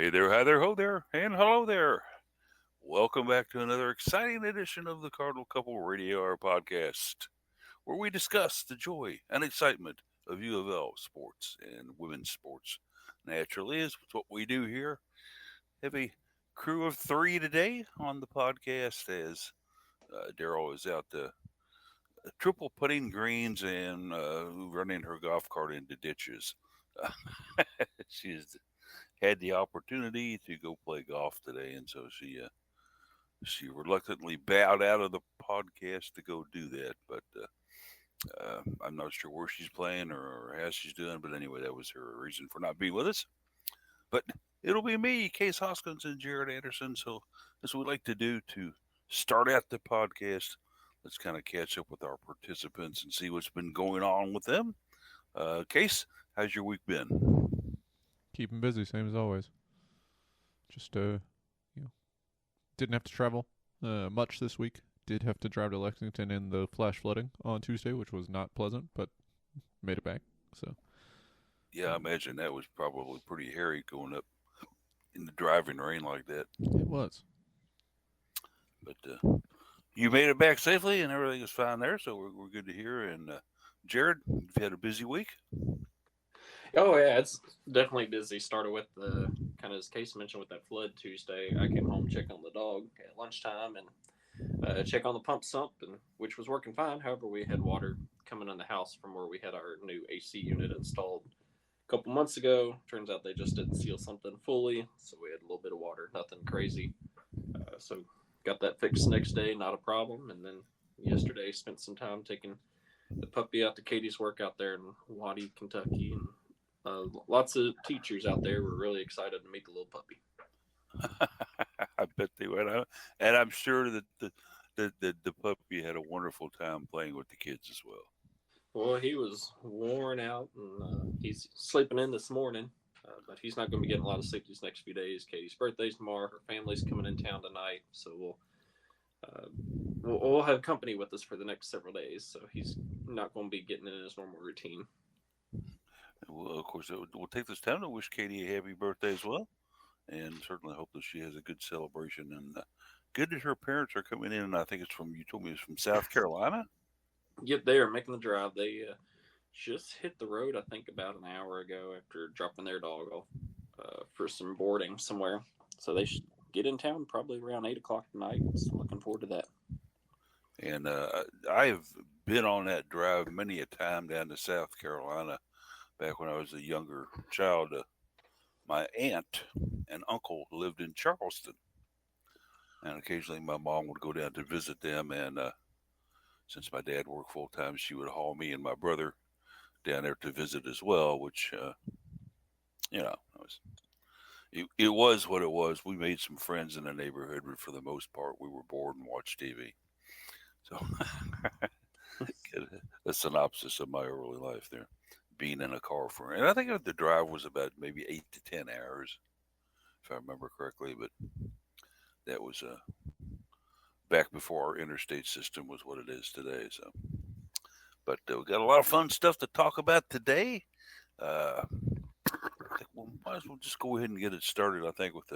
Hey there, hi there, ho there, and hello there. Welcome back to another exciting edition of the Cardinal Couple Radio Hour podcast, where we discuss the joy and excitement of U of L sports and women's sports. Naturally, is what we do here. Have a crew of three today on the podcast as Daryl is out triple putting greens and running her golf cart into ditches. She's had the opportunity to go play golf today, and so she reluctantly bowed out of the podcast to go do that. But I'm not sure where she's playing or how she's doing. But anyway, that was her reason for not being with us. But it'll be me, Case Hoskins, and Jared Anderson. So as we like to do to start out the podcast, let's kind of catch up with our participants and see what's been going on with them. Case, how's your week been? Keeping busy, same as always. Just didn't have to travel much this week. Did have to drive to Lexington in the flash flooding on Tuesday, which was not pleasant, but made it back. So Yeah, I imagine that was probably pretty hairy going up in the driving rain like that. it was. But you made it back safely and everything is fine there, so we're good to hear. And Jared, you've had a busy week. Oh yeah, it's definitely busy. Started with the kind of as Case mentioned with that flood Tuesday. I came home, check on the dog at lunchtime, and check on the pump sump, and which was working fine. However, we had water coming in the house from where we had our new AC unit installed a couple months ago. Turns out they just didn't seal something fully, so we had a little bit of water, nothing crazy. So got that fixed next day, not a problem. And then yesterday spent some time taking the puppy out to Katie's work out there in Waddy, Kentucky, and lots of teachers out there were really excited to meet the little puppy. I bet they went out, and I'm sure that the puppy had a wonderful time playing with the kids as well. Well, he was worn out, and he's sleeping in this morning, but he's not going to be getting a lot of sleep these next few days. Katie's birthday's tomorrow. Her family's coming in town tonight, so we'll have company with us for the next several days. So he's not going to be getting in his normal routine. Well, of course, we'll take this time to wish Katie a happy birthday as well, and certainly hope that she has a good celebration. And good that her parents are coming in. And I think it's from, you told me it's from South Carolina. Yep, they are making the drive. They just hit the road, I think, about an hour ago after dropping their dog off for some boarding somewhere. So they should get in town probably around 8 o'clock tonight. So looking forward to that. And I have been on that drive many a time down to South Carolina. Back when I was a younger child, my aunt and uncle lived in Charleston, and occasionally my mom would go down to visit them. And since my dad worked full time, she would haul me and my brother down there to visit as well. Which, it was what it was. We made some friends in the neighborhood, but for the most part, we were bored and watched TV. So, a synopsis of my early life there. Being in a car for, and I think the drive was about maybe 8 to 10 hours, if I remember correctly. But that was back before our interstate system was what it is today. So, but we got a lot of fun stuff to talk about today. I think we might as well just go ahead and get it started. I think with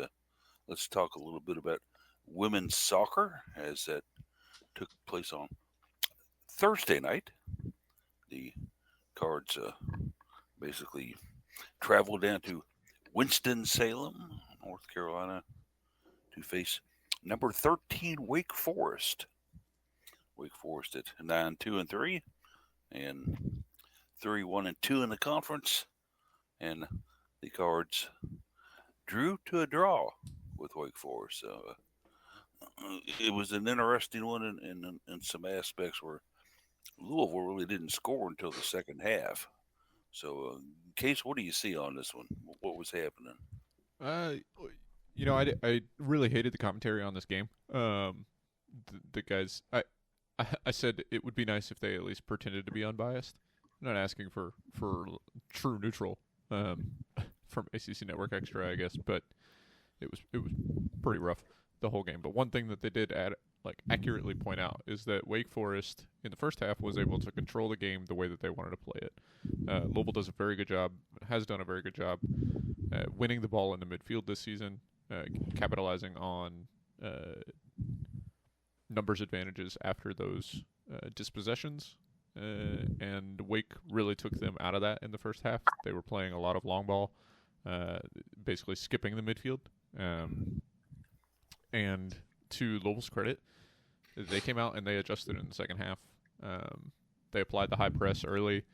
let's talk a little bit about women's soccer as that took place on Thursday night. The Cards basically traveled down to Winston-Salem, North Carolina, to face number 13 Wake Forest. Wake Forest at 9-2-3 and 3-1-2 in the conference, and the Cards drew to a draw with Wake Forest. So it was an interesting one in some aspects where Louisville really didn't score until the second half. So, Case, what do you see on this one? What was happening? Uh, I really hated the commentary on this game. The guys, I said it would be nice if they at least pretended to be unbiased. I'm not asking for true neutral from ACC Network Extra, I guess, but it was pretty rough the whole game. But one thing that they did accurately point out is that Wake Forest in the first half was able to control the game the way that they wanted to play it. Louisville does a very good job, has done a very good job winning the ball in the midfield this season, capitalizing on numbers advantages after those dispossessions. And Wake really took them out of that in the first half. They were playing a lot of long ball, basically skipping the midfield. And to Louisville's credit, they came out and they adjusted in the second half. They applied the high press early.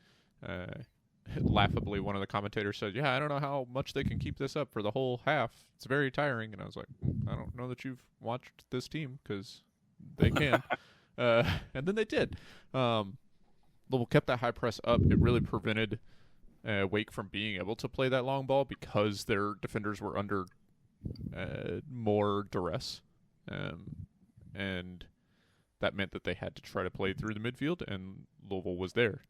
Laughably, one of the commentators said, "Yeah, I don't know how much they can keep this up for the whole half. It's very tiring." And I was like, "I don't know that you've watched this team because they can." And then they did. Louisville kept that high press up. It really prevented Wake from being able to play that long ball because their defenders were under more duress. And that meant that they had to try to play through the midfield, and Louisville was there.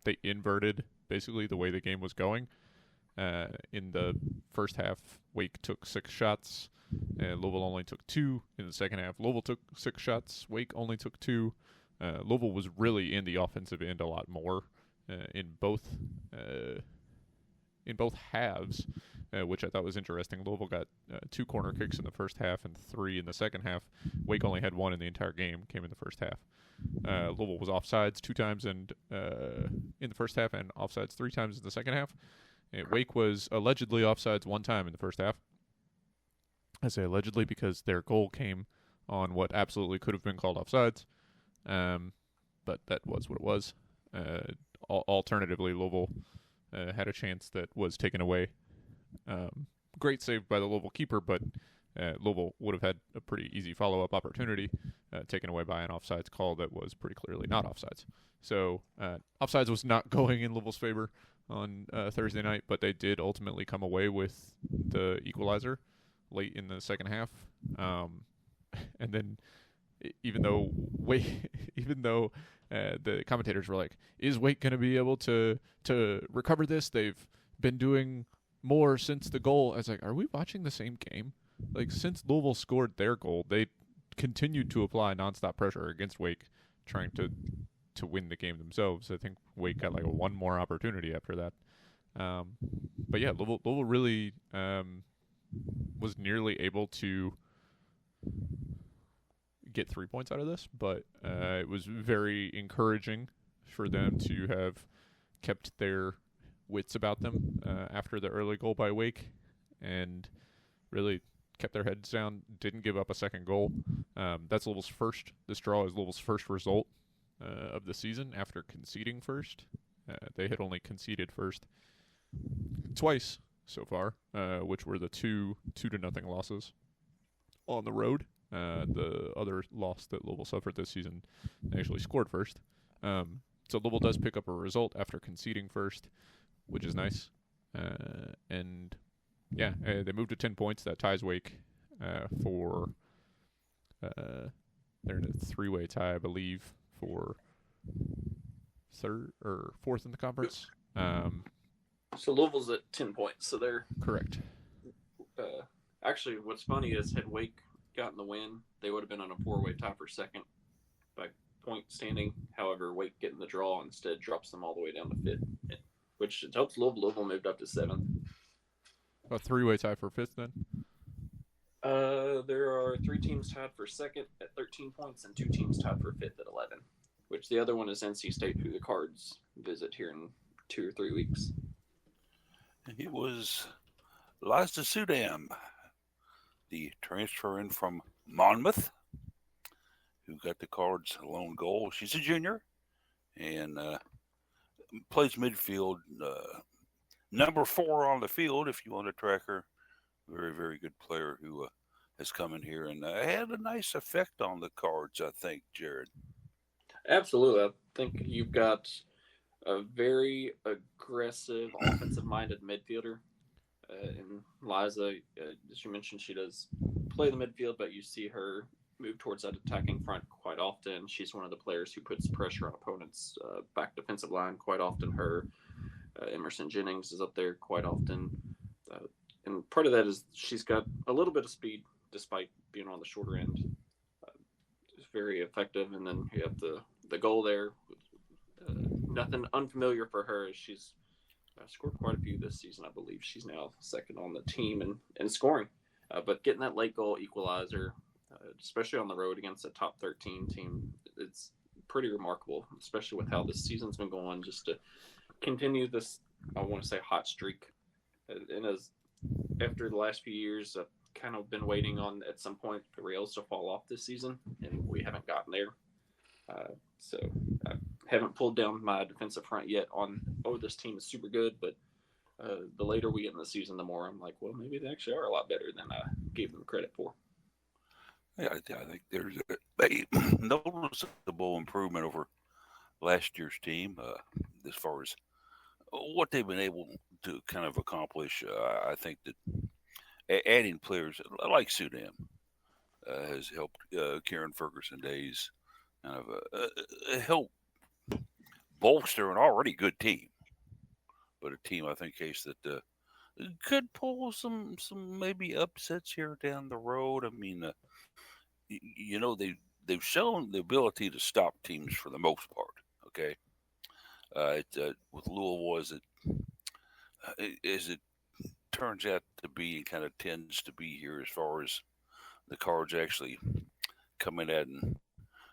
They inverted basically the way the game was going. In the first half, Wake took 6 shots, and Louisville only took 2. In the second half, Louisville took 6 shots, Wake only took 2. Louisville was really in the offensive end a lot more in both halves, which I thought was interesting. Louisville got 2 corner kicks in the first half and 3 in the second half. Wake only had 1 in the entire game, came in the first half. Louisville was offsides 2 times in the first half and offsides 3 times in the second half. Wake was allegedly offsides 1 time in the first half. I say allegedly because their goal came on what absolutely could have been called offsides, but that was what it was. Alternatively, Louisville had a chance that was taken away. Great save by the Louisville keeper, but Louisville would have had a pretty easy follow-up opportunity taken away by an offsides call that was pretty clearly not offsides. So offsides was not going in Louisville's favor on Thursday night, but they did ultimately come away with the equalizer late in the second half. And then even though the commentators were like, "Is Wake going to be able to recover this? They've been doing more since the goal." I was like, "Are we watching the same game?" Like, since Louisville scored their goal, they continued to apply nonstop pressure against Wake, trying to win the game themselves. I think Wake got like 1 more opportunity after that. But yeah, Louisville really was nearly able to get 3 points out of this, but it was very encouraging for them to have kept their wits about them after the early goal by Wake, and really kept their heads down, didn't give up a second goal. That's Louisville's first. This draw is Louisville's first result of the season after conceding first. They had only conceded first twice so far, which were the 2-0 losses on the road. The other loss that Louisville suffered this season, they actually scored first. So Louisville does pick up a result after conceding first, which is nice. And yeah, they moved to 10 points. That ties Wake for they're in a 3-way tie, I believe, for 3rd or 4th in the conference. So Louisville's at 10 points, so they're correct. Actually, what's funny is had Wake gotten the win, they would have been on a 4-way tie for second by point standing. However, Wake getting the draw instead drops them all the way down to 5th, which helps Louisville. Louisville moved up to 7th. A 3-way tie for 5th then? There are 3 teams tied for second at 13 points and 2 teams tied for 5th at 11, which the other one is NC State, who the Cards visit here in 2 or 3 weeks. It was Liza Sudam, the transfer in from Monmouth, who got the Cards' lone goal. She's a junior and plays midfield, number 4 on the field, if you want to track her. Very, very good player who has come in here and had a nice effect on the Cards, I think, Jared. Absolutely. I think you've got a very aggressive, offensive-minded midfielder. And Liza, as you mentioned, she does play the midfield, but you see her move towards that attacking front quite often. She's one of the players who puts pressure on opponents' back defensive line quite often. Her Emerson Jennings is up there quite often. And part of that is she's got a little bit of speed despite being on the shorter end. It's very effective. And then you have the goal there. Nothing unfamiliar for her. She's scored quite a few this season. I believe she's now second on the team in scoring. But getting that late goal equalizer, especially on the road against a top 13 team, it's pretty remarkable, especially with how this season's been going, just to continue this, I want to say, hot streak. And as after the last few years, I've kind of been waiting on at some point the rails to fall off this season, and we haven't gotten there. So I haven't pulled down my defensive front yet on, this team is super good, but the later we get in the season, the more I'm like, well, maybe they actually are a lot better than I gave them credit for. Yeah, I think there's a noticeable improvement over last year's team as far as what they've been able to kind of accomplish. I think that adding players like Sudan has helped Karen Ferguson days kind of help bolster an already good team, but a team I think case that could pull some maybe upsets here down the road. I mean, they've shown the ability to stop teams for the most part. Okay, with Louisville as it turns out to be, and kind of tends to be here as far as the Cards actually coming at and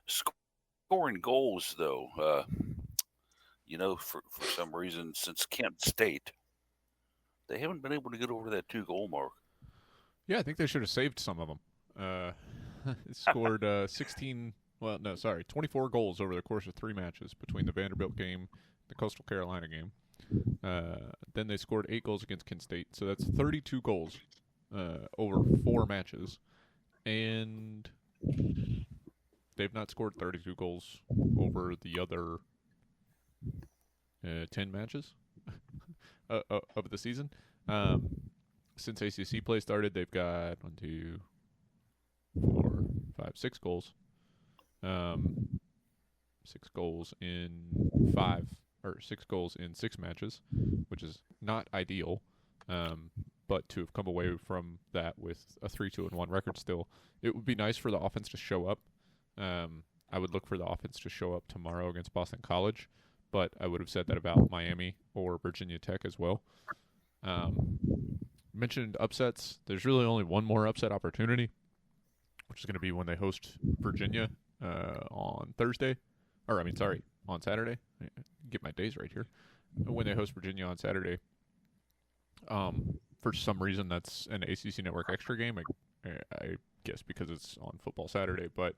scoring goals, though. For some reason, since Kent State, they haven't been able to get over that 2-goal mark. Yeah, I think they should have saved some of them. Scored 24 goals over the course of 3 matches between the Vanderbilt game, the Coastal Carolina game. Then they scored 8 goals against Kent State, so that's 32 goals over 4 matches. And they've not scored 32 goals over the other 10 matches of the season. Since ACC play started, they've got 6 goals. 6 goals in 6 goals in 6 matches, which is not ideal. But to have come away from that with a 3-2-1 record still, it would be nice for the offense to show up. I would look for the offense to show up tomorrow against Boston College, but I would have said that about Miami or Virginia Tech as well. Mentioned upsets. There's really only one more upset opportunity, which is going to be when they host Virginia on Saturday. Get my days right here. When they host Virginia on Saturday. For some reason, that's an ACC Network extra game. I guess because it's on Football Saturday, but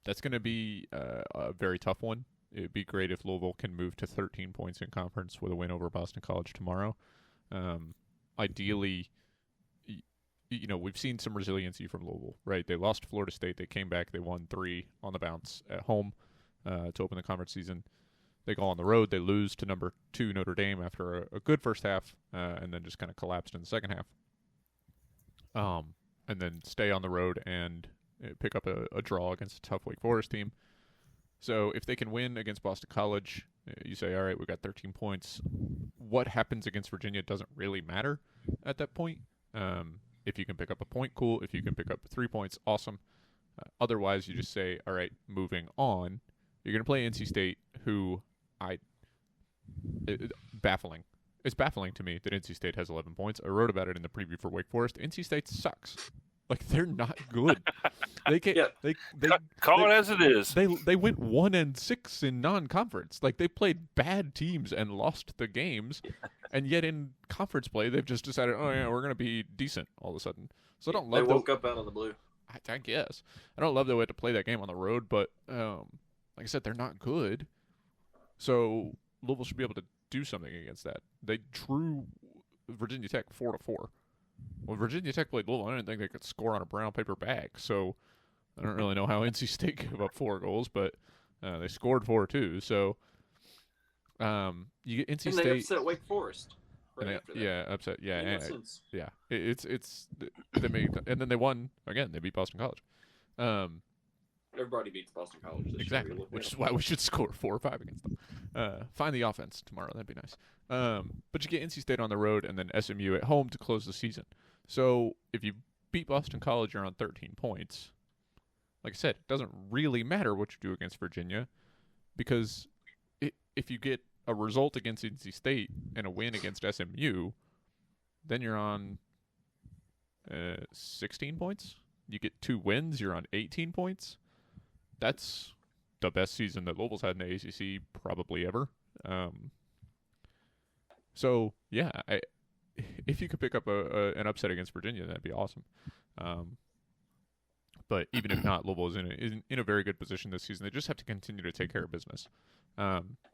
that's going to be a very tough one. It'd be great if Louisville can move to 13 points in conference with a win over Boston College tomorrow. Ideally, we've seen some resiliency from Louisville, right? They lost to Florida State. They came back. They won 3 on the bounce at home to open the conference season. They go on the road. They lose to number 2 Notre Dame after a good first half, and then just kind of collapsed in the second half. And then stay on the road and pick up a draw against a tough Wake Forest team. So if they can win against Boston College, you say, all right, we've got 13 points. What happens against Virginia doesn't really matter at that point. If you can pick up a point, cool. If you can pick up 3 points, awesome. Otherwise, you just say, all right, moving on. You're going to play NC State, who baffling. It's baffling to me that NC State has 11 points. I wrote about it in the preview for Wake Forest. NC State sucks. Like, they're not good. They can't. They call it as it is. They went 1-6 in non-conference. Like, they played bad teams and lost the games, and yet in conference play they've just decided, oh yeah, we're gonna be decent all of a sudden. So I don't love. They woke up out of the blue. I guess I don't love that we had to play that game on the road, but like I said, they're not good. So Louisville should be able to do something against that. They drew Virginia Tech 4-4. When Virginia Tech played Louisville, I didn't think they could score on a brown paper bag. So I don't really know how NC State gave up 4 goals, but they scored 4 too. So you get NC State. And they upset Wake Forest. Upset. Yeah, It's they made, and then they won again. They beat Boston College. Everybody beats Boston College this exactly, year. Which is why we should score 4 or 5 against them. Find the offense tomorrow. That'd be nice. But you get NC State on the road and then SMU at home to close the season. So if you beat Boston College, you're on 13 points. Like I said, it doesn't really matter what you do against Virginia, because if you get a result against NC State and a win against SMU, then you're on 16 points. You get 2 wins, you're on 18 points. That's the best season that Louisville's had in the ACC probably ever. So yeah, if you could pick up an upset against Virginia, that'd be awesome. But even if not, Louisville is in a very good position this season. They just have to continue to take care of business.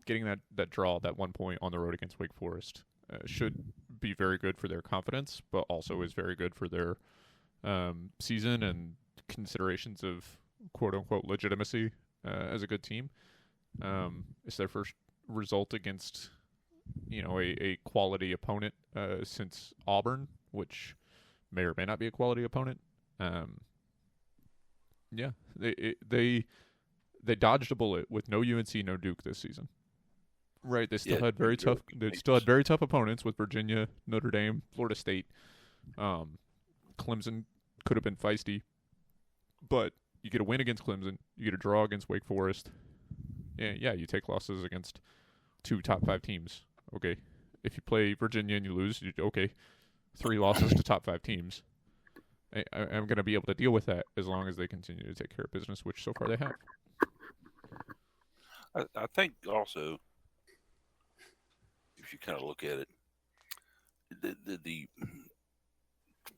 Getting that draw, that 1 point on the road against Wake Forest, should be very good for their confidence, but also is very good for their season and considerations of quote-unquote legitimacy as a good team. It's their first result against a quality opponent since Auburn, which may or may not be a quality opponent. Yeah, they dodged a bullet with no UNC, no Duke this season. Right, they still had very tough. They still had very tough opponents with Virginia, Notre Dame, Florida State. Clemson could have been feisty, but you get a win against Clemson, you get a draw against Wake Forest. Yeah, you take losses against 2 top 5 teams. Okay, if you play Virginia and you lose, okay, 3 losses to top 5 teams. I'm going to be able to deal with that as long as they continue to take care of business, which so far they have. I think also, if you kind of look at it, the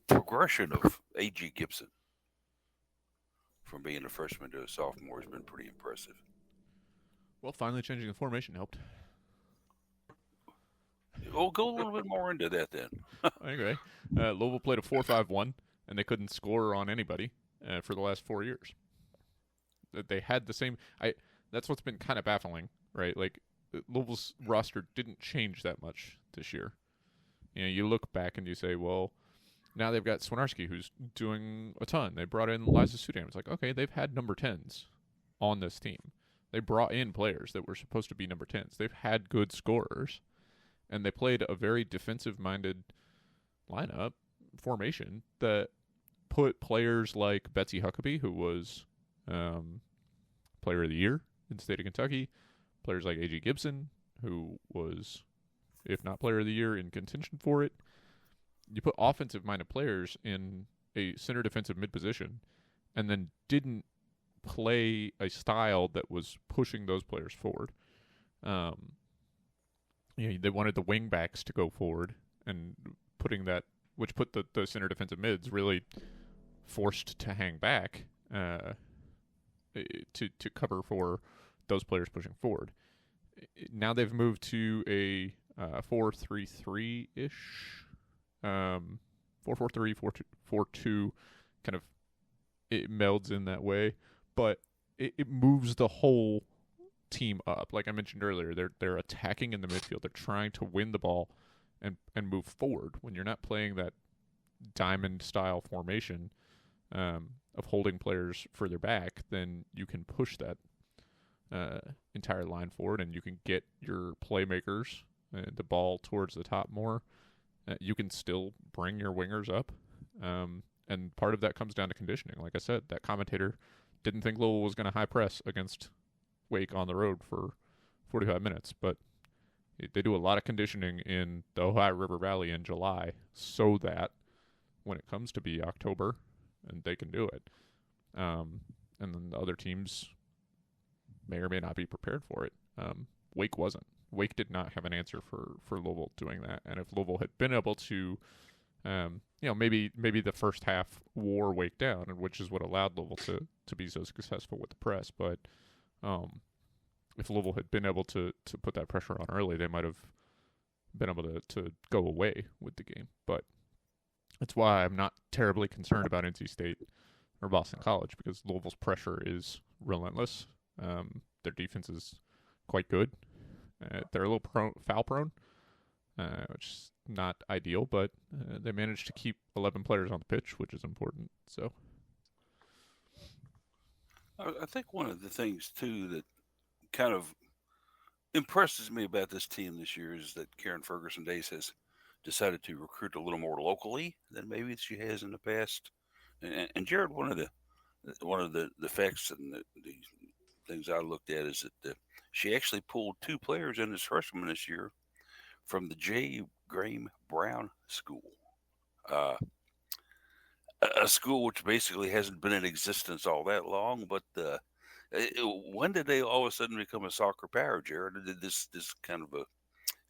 progression of A.G. Gibson from being a freshman to a sophomore has been pretty impressive. Well, finally changing the formation helped. We'll go a little bit more into that then. Anyway, Louisville played a 4-5-1, and they couldn't score on anybody for the last 4 years. They had the same. That's what's been kind of baffling, right? Like Louisville's roster didn't change that much this year. You look back and you say, well, now they've got Swinarski, who's doing a ton. They brought in Liza Sudam. It's like, okay, they've had number 10s on this team. They brought in players that were supposed to be number 10s. They've had good scorers, and they played a very defensive-minded lineup formation that put players like Betsy Huckabee, who was Player of the Year in the state of Kentucky, players like A.G. Gibson, who was, if not Player of the Year, in contention for it. You put offensive-minded players in a center defensive mid-position and then didn't play a style that was pushing those players forward. They wanted the wing backs to go forward, and putting that, which put the center defensive mids really forced to hang back to cover for those players pushing forward. Now they've moved to a 4-3-3-ish, 4-4-3, 4-2, kind of it melds in that way, but it moves the whole team up. Like I mentioned earlier, they're attacking in the midfield. They're trying to win the ball and move forward. When you're not playing that diamond style formation of holding players further back, then you can push that entire line forward, and you can get your playmakers the ball towards the top more. You can still bring your wingers up, and part of that comes down to conditioning. Like I said, that commentator didn't think Louisville was going to high press against Wake on the road for 45 minutes, but they do a lot of conditioning in the Ohio River Valley in July so that when it comes to be October, and they can do it, and then the other teams may or may not be prepared for it. Wake wasn't. Wake did not have an answer for Louisville doing that, and if Louisville had been able to, maybe the first half wore Wake down, which is what allowed Louisville to be so successful with the press, but if Louisville had been able to put that pressure on early, they might have been able to go away with the game. But that's why I'm not terribly concerned about NC State or Boston College, because Louisville's pressure is relentless. Their defense is quite good. They're a little foul prone, which is not ideal, but they managed to keep 11 players on the pitch, which is important. So I think one of the things, too, that kind of impresses me about this team this year is that Karen Ferguson Days has decided to recruit a little more locally than maybe she has in the past. And Jared, one of the facts and the things I looked at is that she actually pulled 2 players in as freshmen this year from the J. Graham Brown School. Uh, a school which basically hasn't been in existence all that long, but when did they all of a sudden become a soccer power, Jared? This kind of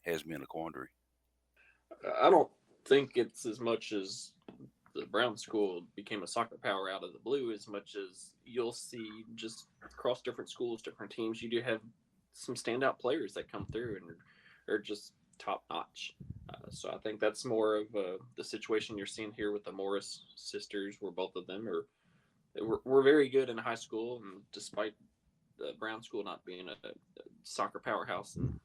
has me in a quandary. I don't think it's as much as the Brown School became a soccer power out of the blue as much as you'll see just across different schools, different teams. You do have some standout players that come through and are just top notch. So I think that's more of the situation you're seeing here with the Morris sisters, where both of them were very good in high school, and despite the Brown School not being a soccer powerhouse in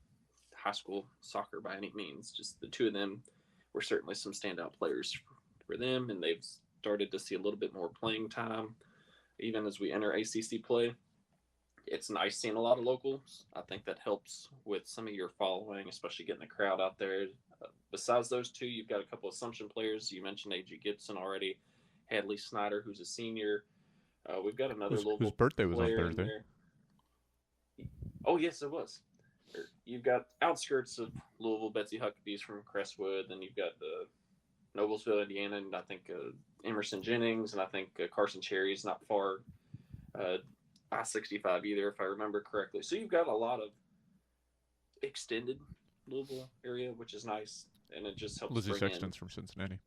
high school soccer by any means, just the two of them were certainly some standout players for them, and they've started to see a little bit more playing time even as we enter ACC play. It's nice seeing a lot of locals. I think that helps with some of your following, especially getting the crowd out there. Besides those two, you've got a couple of Assumption players. You mentioned A.J. Gibson already, Hadley Snyder, who's a senior. We've got another Louisville whose birthday was on player in Thursday. there. Oh, yes, it was. You've got outskirts of Louisville, Betsy Huckabee's from Crestwood. Then you've got Noblesville, Indiana, and I think Emerson Jennings, and I think Carson Cherry's not far I-65 either, if I remember correctly. So you've got a lot of extended Louisville area, which is nice, and it just helps. Lizzie Sexton's from Cincinnati.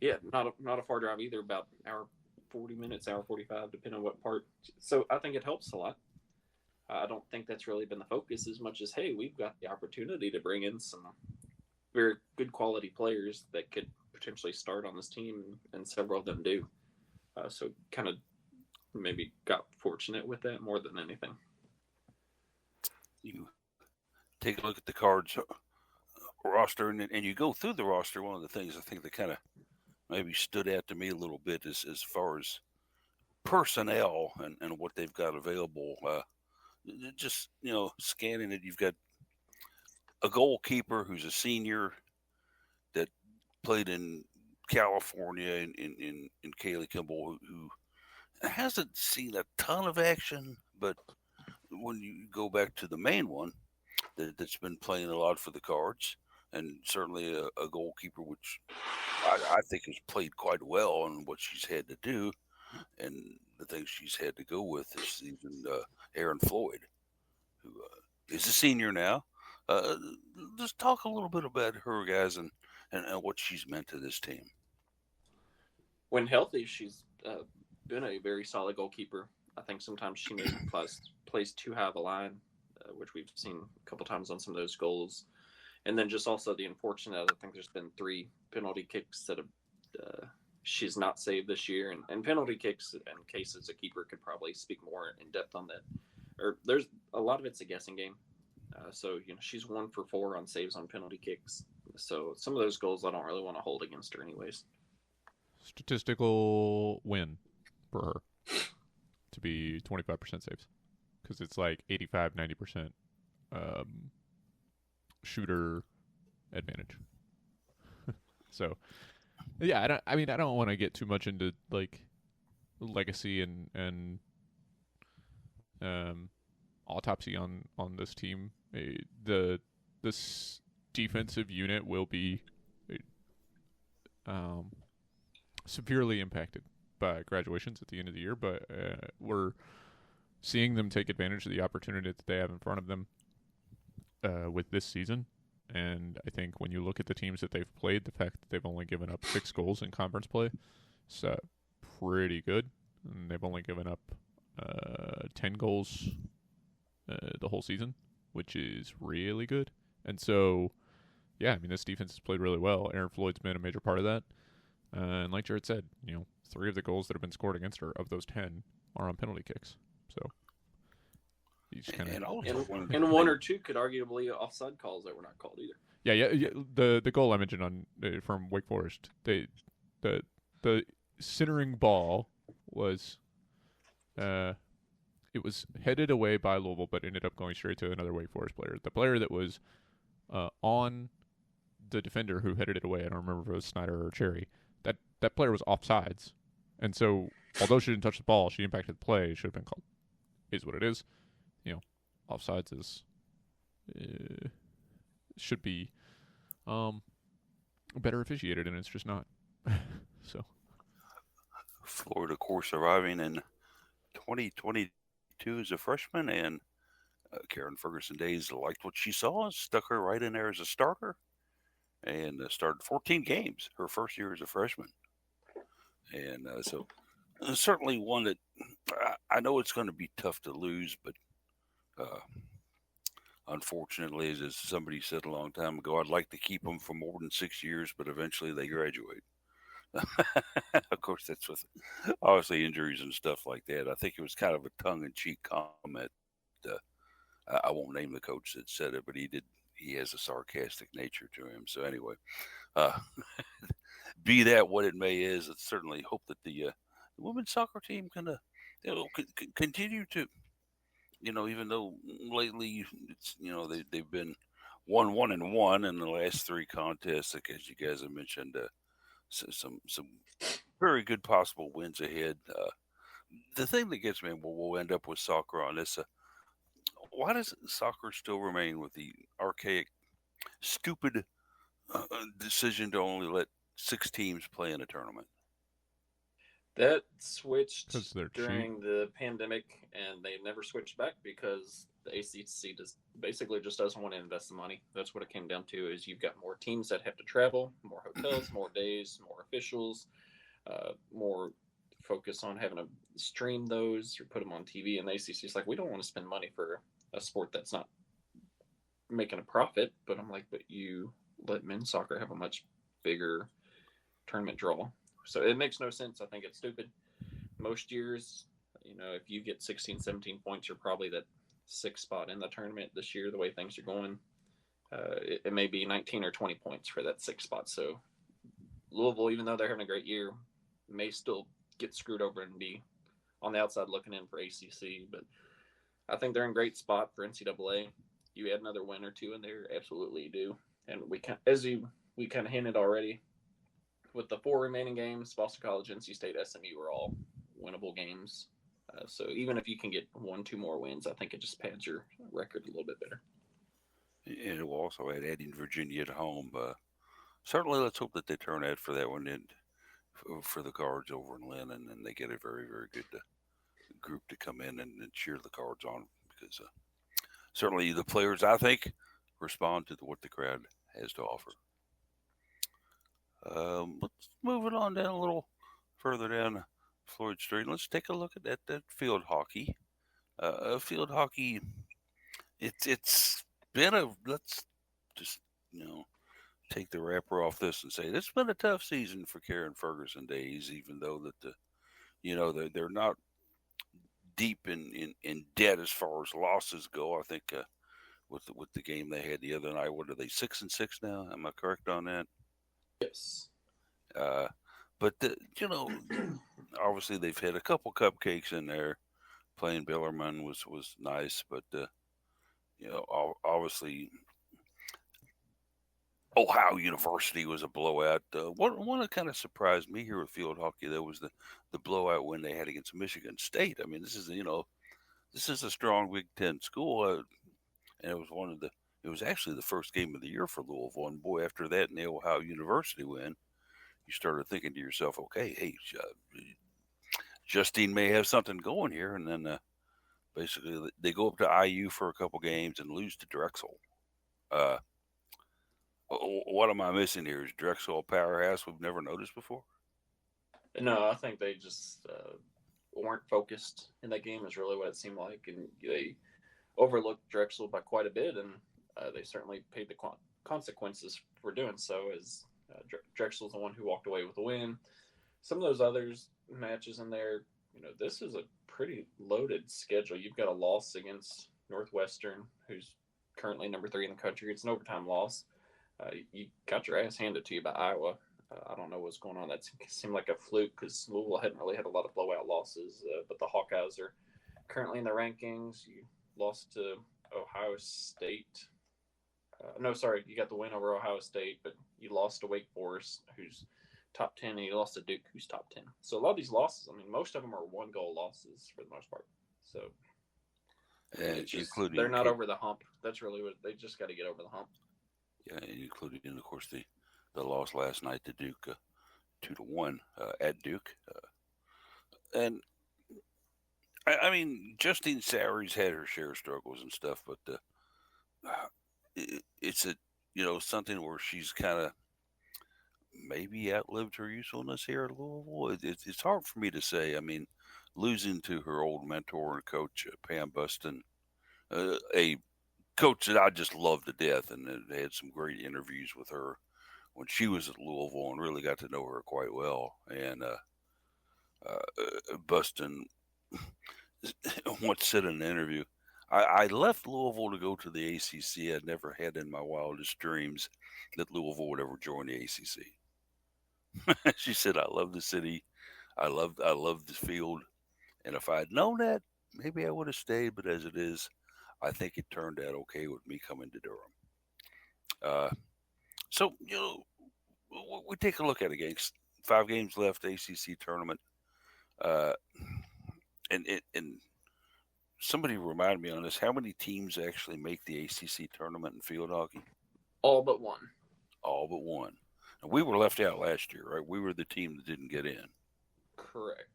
Yeah, not a far drive either, about hour 40 minutes, hour 45, depending on what part. So I think it helps a lot. I don't think that's really been the focus as much as, hey, we've got the opportunity to bring in some very good quality players that could potentially start on this team, and several of them do. So kind of maybe got fortunate with that more than anything. You take a look at the Cards roster, and you go through the roster. One of the things I think that kind of maybe stood out to me a little bit is as far as personnel and what they've got available. Just, scanning it, you've got a goalkeeper who's a senior that played in California in Kaylee Kimball, who hasn't seen a ton of action, but when you go back to the main one that's been playing a lot for the Cards, and certainly a goalkeeper which I think has played quite well on what she's had to do, and the things she's had to go with this season, Erin Floyd, who is a senior now. Just talk a little bit about her, guys, and what she's meant to this team. When healthy, she's been a very solid goalkeeper. I think sometimes she maybe plays too high of a line, which we've seen a couple times on some of those goals. And then just also the unfortunate, I think there's been 3 penalty kicks that she's not saved this year. And penalty kicks, in cases a keeper could probably speak more in depth on that. Or there's a lot of it's a guessing game. So, she's 1 for 4 on saves on penalty kicks. So some of those goals I don't really want to hold against her anyways. Statistical win for her to be 25% saves, because it's like 85-90% shooter advantage. So yeah, I don't want to get too much into like legacy and autopsy on this team. This defensive unit will be severely impacted by graduations at the end of the year, but we're seeing them take advantage of the opportunity that they have in front of them with this season. And I think when you look at the teams that they've played, the fact that they've only given up 6 goals in conference play is pretty good. And they've only given up 10 goals the whole season, which is really good. And so, yeah, I mean, this defense has played really well. Erin Floyd's been a major part of that. And like Jared said, 3 of the goals that have been scored against her, of those 10, are on penalty kicks. So you just kind of and 1 or 2 could arguably offside calls that were not called either. Yeah. The goal I mentioned on from Wake Forest, the centering ball was it was headed away by Louisville, but ended up going straight to another Wake Forest player. The player that was on the defender who headed it away, I don't remember if it was Snyder or Cherry, that player was offsides. And so, although she didn't touch the ball, she impacted the play. It should have been called. Is what it is. offsides is should be better officiated, and it's just not. So Florida, of course, arriving in 2022 as a freshman, and Karen Ferguson Days liked what she saw and stuck her right in there as a starter, and started 14 games her first year as a freshman. And so certainly one that I know it's going to be tough to lose, but uh, unfortunately, as somebody said a long time ago, I'd like to keep them for more than 6 years, but eventually they graduate. Of course, that's with obviously injuries and stuff like that. I think it was kind of a tongue-in-cheek comment. I won't name the coach that said it, but he did. He has a sarcastic nature to him. So anyway, uh, be that what it may is, I certainly hope that the women's soccer team can continue to, even though lately it's they've been 1-1-1 in the last three contests, like as you guys have mentioned, some very good possible wins ahead. The thing that gets me, and we'll end up with soccer on this. Why does soccer still remain with the archaic, stupid decision to only let 6 teams play in a tournament? That 'cause switched they're cheap. during the pandemic, and they never switched back because the ACC basically just doesn't want to invest the money. That's what it came down to. Is you've got more teams that have to travel, more hotels, more days, more officials, more focus on having to stream those or put them on TV. And the ACC is like, we don't want to spend money for a sport that's not making a profit. But I'm like, but you let men's soccer have a much bigger tournament draw. So it makes no sense. I think it's stupid. Most years, if you get 16, 17 points, you're probably that 6th spot in the tournament. This year, the way things are going, it may be 19 or 20 points for that 6th spot. So Louisville, even though they're having a great year, may still get screwed over and be on the outside looking in for ACC. But I think they're in great spot for NCAA. You add another win or two in there, absolutely you do. And we kind of hinted already, with the 4 remaining games, Boston College, NC State, SMU are all winnable games. So even if you can get 1-2 more wins, I think it just pads your record a little bit better. And it will also add adding Virginia at home. Certainly, let's hope that they turn out for that one and for the Cards over in Lynn, and they get a very, very good group to come in and cheer the Cards on, because certainly the players, I think, respond to what the crowd has to offer. Let's move it on down a little further down Floyd Street. Let's take a look at that field hockey. Field hockey, it's been let's just take the wrapper off this and say it's been a tough season for Karen Ferguson Days, even though that they're not deep in debt as far as losses go. I think with the game they had the other night, what are they, 6-6 now? Am I correct on that? Yes. But obviously they've had a couple cupcakes in there. Playing Bellarmine was nice, but obviously Ohio University was a blowout. One that kind of surprised me here with field hockey, though, was the blowout win they had against Michigan State. I mean, this is a strong Big Ten school, and it was actually the first game of the year for Louisville. And boy, after that and the Ohio University win, you started thinking to yourself, okay, hey, Justine may have something going here. And then basically they go up to IU for a couple games and lose to Drexel. What am I missing here? Is Drexel a powerhouse we've never noticed before? No, I think they just weren't focused in that game is really what it seemed like. And they overlooked Drexel by quite a bit, and they certainly paid the consequences for doing so, as Drexel's the one who walked away with the win. Some of those others matches in there, this is a pretty loaded schedule. You've got a loss against Northwestern, who's currently number 3 in the country. It's an overtime loss. You got your ass handed to you by Iowa. I don't know what's going on. That seemed like a fluke because Louisville hadn't really had a lot of blowout losses. But the Hawkeyes are currently in the rankings. You lost to Ohio State. You got the win over Ohio State, but you lost to Wake Forest, who's top 10, and you lost to Duke, who's top 10. So a lot of these losses, I mean, most of them are 1-goal losses for the most part. So It's just including they're not over the hump. That's really what they just got to get over the hump. Yeah, including of course the loss last night to Duke, 2-1 at Duke, and I mean Justine Sowry's had her share of struggles and stuff, but it's a something where she's kind of maybe outlived her usefulness here at Louisville. It's hard for me to say. I mean, losing to her old mentor and coach Pam Buston, a coach that I just love to death, and had some great interviews with her when she was at Louisville, and really got to know her quite well. And Buston once said in an interview, I left Louisville to go to the ACC. I'd never had in my wildest dreams that Louisville would ever join the ACC. She said, "I love the city. I love the field, and if I'd known that, maybe I would have stayed. But as it is, I think it turned out okay with me coming to Durham." So we take a look at it. Against 5 games left, ACC tournament, uh, and somebody remind me on this: how many teams actually make the ACC tournament in field hockey? All but one. All but one. And we were left out last year, right? We were the team that didn't get in. Correct.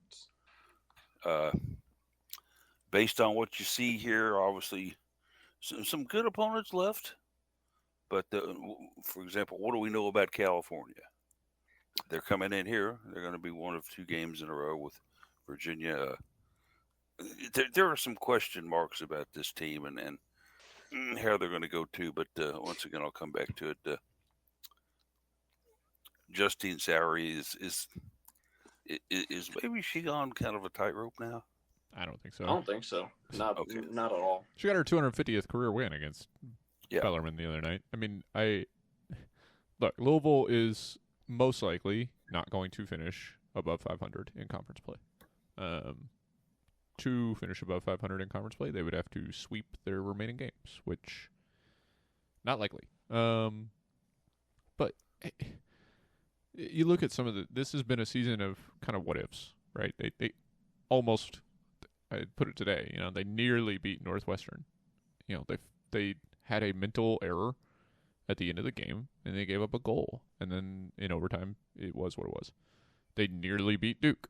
Based on what you see here, obviously, some good opponents left. But for example, what do we know about California? They're coming in here. They're going to be one of 2 games in a row with Virginia. There are some question marks about this team and how they're going to go to. But once again, I'll come back to it. Justine Sowry is maybe she on kind of a tightrope now? I don't think so. I don't think so. Not at all. She got her 250th career win against Yeah. Bellarmine the other night. I mean, look, Louisville is most likely not going to finish above 500 in conference play. To finish above 500 in conference play, they would have to sweep their remaining games, which not likely. But you look at some of this has been a season of kind of what ifs, right? They almost, I put it today, they nearly beat Northwestern. They had a mental error at the end of the game, and they gave up a goal. And then in overtime, it was what it was. They nearly beat Duke.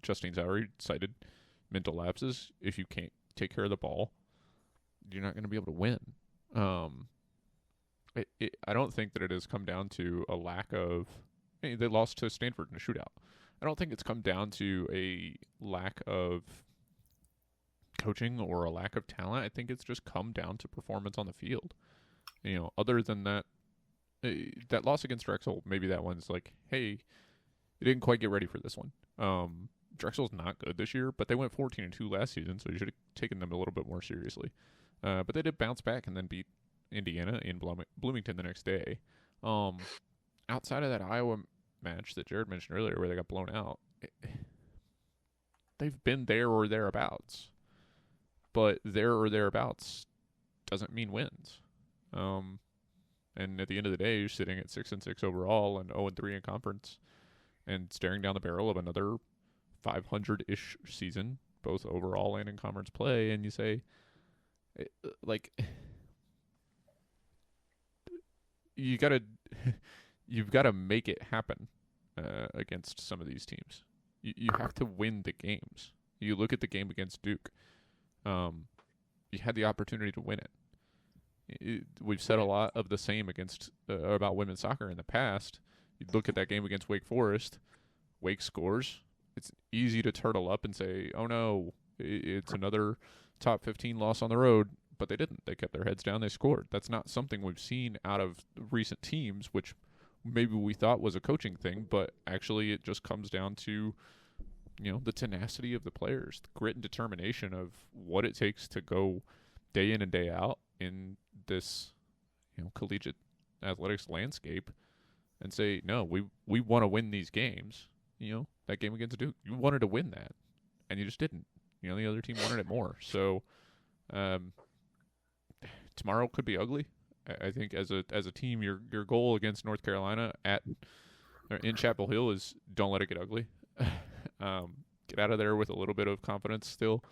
Justine Sowry cited mental lapses. If you can't take care of the ball, you're not going to be able to win. I don't think that it has come down to a lack of... they lost to Stanford in a shootout. I don't think it's come down to a lack of coaching or a lack of talent. I think it's just come down to performance on the field. Other than that, that loss against Drexel, maybe that one's like, hey, you didn't quite get ready for this one. Drexel's not good this year, but they went 14-2 last season, so you should have taken them a little bit more seriously. But they did bounce back and then beat Indiana in Bloomington the next day. Outside of that Iowa match that Jared mentioned earlier where they got blown out, they've been there or thereabouts. But there or thereabouts doesn't mean wins. And at the end of the day, you're sitting at 6-6 overall and 0-3 in conference and staring down the barrel of another 500-ish season, both overall and in conference play, and you say, you've got to make it happen against some of these teams. You have to win the games. You look at the game against Duke. You had the opportunity to win it. We've said a lot of the same about women's soccer in the past. You look at that game against Wake Forest. Wake scores. It's easy to turtle up and say, oh no, it's another top 15 loss on the road. But they didn't. They kept their heads down. They scored. That's not something we've seen out of recent teams, which maybe we thought was a coaching thing, but actually it just comes down to, the tenacity of the players, the grit and determination of what it takes to go day in and day out in this, collegiate athletics landscape and say, no, we want to win these games. That game against Duke, you wanted to win that, and you just didn't. The other team wanted it more. So, tomorrow could be ugly. I think as a team, your goal against North Carolina in Chapel Hill is don't let it get ugly. Get out of there with a little bit of confidence still.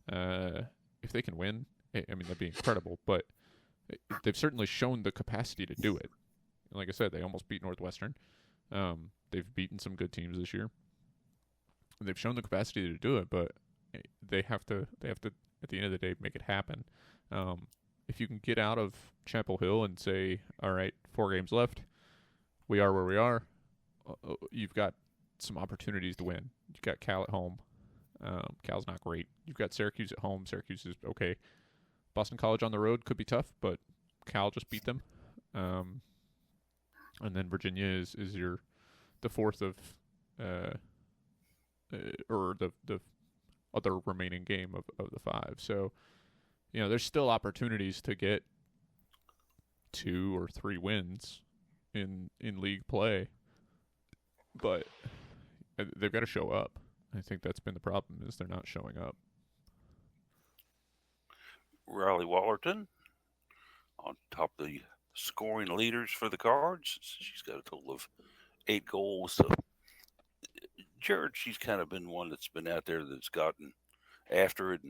If they can win, I mean, that'd be incredible. But they've certainly shown the capacity to do it. Like I said, they almost beat Northwestern. They've beaten some good teams this year. They've shown the capacity to do it, but they have to at the end of the day make it happen. If you can get out of Chapel Hill and say, all right, 4 games left, we are where we are, you've got some opportunities to win. You've got Cal at home. Cal's not great. You've got Syracuse at home. Syracuse is okay. Boston College on the road could be tough, but Cal just beat them. And then Virginia is the fourth of or the other remaining game of the 5. So, there's still opportunities to get 2 or 3 wins in league play, but they've got to show up. I think that's been the problem, is they're not showing up. Riley Wallerton on top of the scoring leaders for the Cards. She's got a total of 8 goals. So, Jared, she's kind of been one that's been out there that's gotten after it